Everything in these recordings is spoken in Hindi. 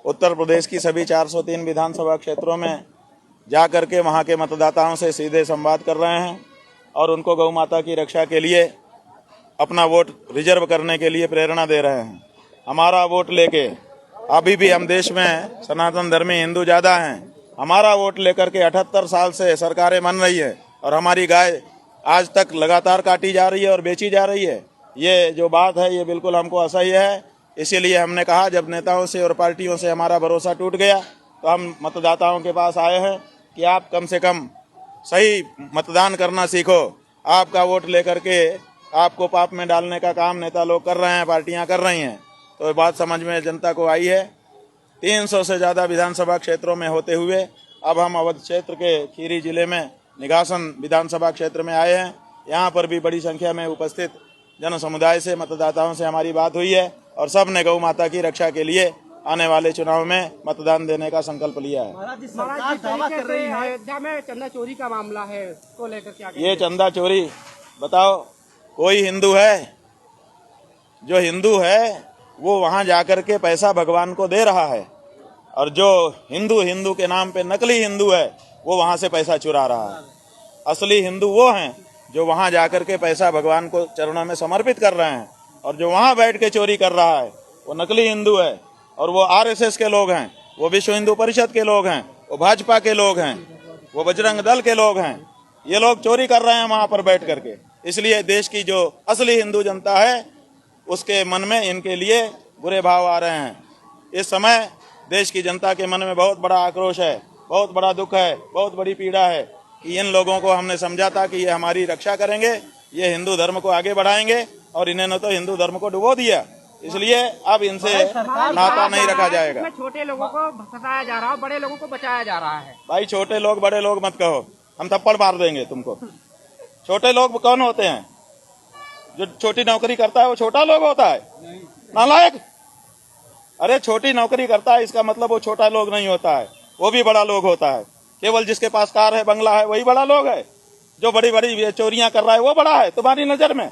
उत्तर प्रदेश की सभी 403 विधानसभा क्षेत्रों में जा करके वहाँ के मतदाताओं से सीधे संवाद कर रहे हैं और उनको गौ माता की रक्षा के लिए अपना वोट रिजर्व करने के लिए प्रेरणा दे रहे हैं। हमारा वोट लेके अभी भी हम देश में सनातन धर्मी हिंदू ज़्यादा हैं। हमारा वोट लेकर के 78 साल से सरकारें बन रही है और हमारी गाय आज तक लगातार काटी जा रही है और बेची जा रही है। ये जो बात है ये बिल्कुल हमको असह्य है। इसीलिए हमने कहा जब नेताओं से और पार्टियों से हमारा भरोसा टूट गया तो हम मतदाताओं के पास आए हैं कि आप कम से कम सही मतदान करना सीखो। आपका वोट लेकर के आपको पाप में डालने का काम नेता लोग कर रहे हैं, पार्टियां कर रही हैं। तो बात समझ में जनता को आई है। 300 से ज़्यादा विधानसभा क्षेत्रों में होते हुए अब हम अवध क्षेत्र के खीरी जिले में निघासन विधानसभा क्षेत्र में आए हैं। यहाँ पर भी बड़ी संख्या में उपस्थित जन समुदाय से मतदाताओं से हमारी बात हुई है और सब ने गौ माता की रक्षा के लिए आने वाले चुनाव में मतदान देने का संकल्प लिया है। सरकार दावा कर रही है अयोध्या में चंदा चोरी का मामला है, तो लेकर क्या ये चंदा चोरी बताओ, कोई हिंदू है जो हिंदू है वो वहाँ जाकर के पैसा भगवान को दे रहा है और जो हिंदू के नाम पे नकली हिंदू है वो वहाँ से पैसा चुरा रहा है। असली हिंदू वो हैं जो वहाँ जाकर के पैसा भगवान को चरणों में समर्पित कर रहे हैं और जो वहाँ बैठ के चोरी कर रहा है वो नकली हिंदू है और वो आरएसएस के लोग हैं, वो विश्व हिंदू परिषद के लोग हैं, वो भाजपा के लोग हैं, वो बजरंग दल के लोग हैं। ये लोग चोरी कर रहे हैं वहाँ पर बैठ करके। इसलिए देश की जो असली हिंदू जनता है उसके मन में इनके लिए बुरे भाव आ रहे हैं। इस समय देश की जनता के मन में बहुत बड़ा आक्रोश है, बहुत बड़ा दुख है, बहुत बड़ी पीड़ा है कि इन लोगों को हमने समझा था कि ये हमारी रक्षा करेंगे, ये हिंदू धर्म को आगे बढ़ाएंगे और इन्होंने तो हिंदू धर्म को डुबो दिया। इसलिए अब इनसे नाता नहीं रखा जाएगा। छोटे लोगों को फंसाया जा रहा है, बड़े लोगों को बचाया जा रहा है। भाई छोटे लोग बड़े लोग मत कहो, हम थप्पड़ मार देंगे तुमको। छोटे लोग कौन होते हैं? जो छोटी नौकरी करता है वो छोटा लोग होता है? नालायक। अरे छोटी नौकरी करता है इसका मतलब वो छोटा लोग नहीं होता है, वो भी बड़ा लोग होता है। केवल जिसके पास कार है, बंगला है, वही बड़ा लोग है। जो बड़ी बड़ी चोरियां कर रहा है वो बड़ा है तुम्हारी नजर में?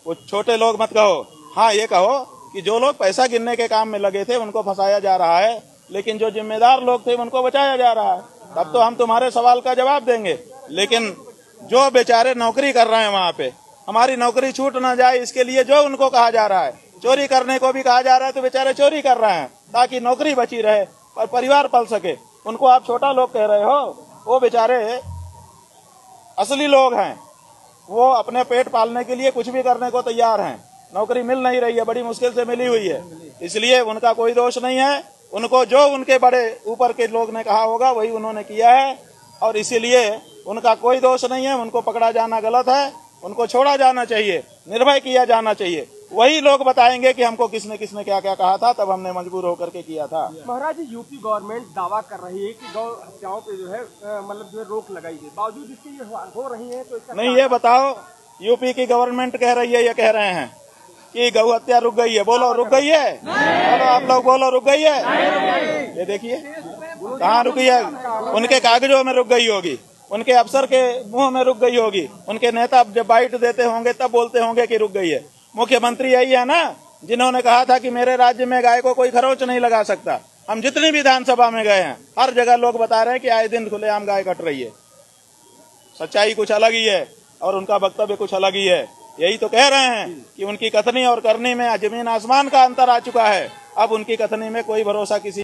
वो छोटे लोग मत कहो। हाँ ये कहो कि जो लोग पैसा गिनने के काम में लगे थे उनको फंसाया जा रहा है, लेकिन जो जिम्मेदार लोग थे उनको बचाया जा रहा है। तब तो हम तुम्हारे सवाल का जवाब देंगे। लेकिन जो बेचारे नौकरी कर रहे हैं वहाँ पे, हमारी नौकरी छूट ना जाए इसके लिए जो उनको कहा जा रहा है, चोरी करने को भी कहा जा रहा है, तो बेचारे चोरी कर रहे हैं ताकि नौकरी बची रहे और परिवार पल सके। उनको आप छोटा लोग कह रहे हो। वो बेचारे असली लोग हैं, वो अपने पेट पालने के लिए कुछ भी करने को तैयार हैं। नौकरी मिल नहीं रही है, बड़ी मुश्किल से मिली हुई है, इसलिए उनका कोई दोष नहीं है। उनको जो उनके बड़े ऊपर के लोग ने कहा होगा वही उन्होंने किया है और इसीलिए उनका कोई दोष नहीं है। उनको पकड़ा जाना गलत है, उनको छोड़ा जाना चाहिए, निर्भय किया जाना चाहिए। वही लोग बताएंगे कि हमको किसने किसने क्या क्या कहा था, तब हमने मजबूर होकर के किया था। महाराज जी, यूपी गवर्नमेंट दावा कर रही है कि गौ हत्याओं पे जो है मतलब जो है रोक लगाई है, बावजूद इसके ये हो रही है, तो इसका नहीं ये बताओ, यूपी की गवर्नमेंट कह रही है, ये कह रहे हैं कि गौ हत्या रुक गई है। बोलो रुक गई है? बोलो आप लोग, बोलो रुक गई है? ये देखिए कहाँ रुकी है। उनके कागजों में रुक गई होगी, उनके अफसर के मुंह में रुक गई होगी, उनके नेता जब बाइट देते होंगे तब बोलते होंगे कि रुक गई है। मुख्यमंत्री यही है ना जिन्होंने कहा था कि मेरे राज्य में गाय को कोई खरोच नहीं लगा सकता। हम जितनी विधानसभा में गए हैं हर जगह लोग बता रहे हैं कि आए दिन खुलेआम गाय कट रही है। सच्चाई कुछ अलग ही है और उनका वक्तव्य कुछ अलग ही है। यही तो कह रहे हैं कि उनकी कथनी और करनी में जमीन आसमान का अंतर आ चुका है। अब उनकी कथनी में कोई भरोसा किसी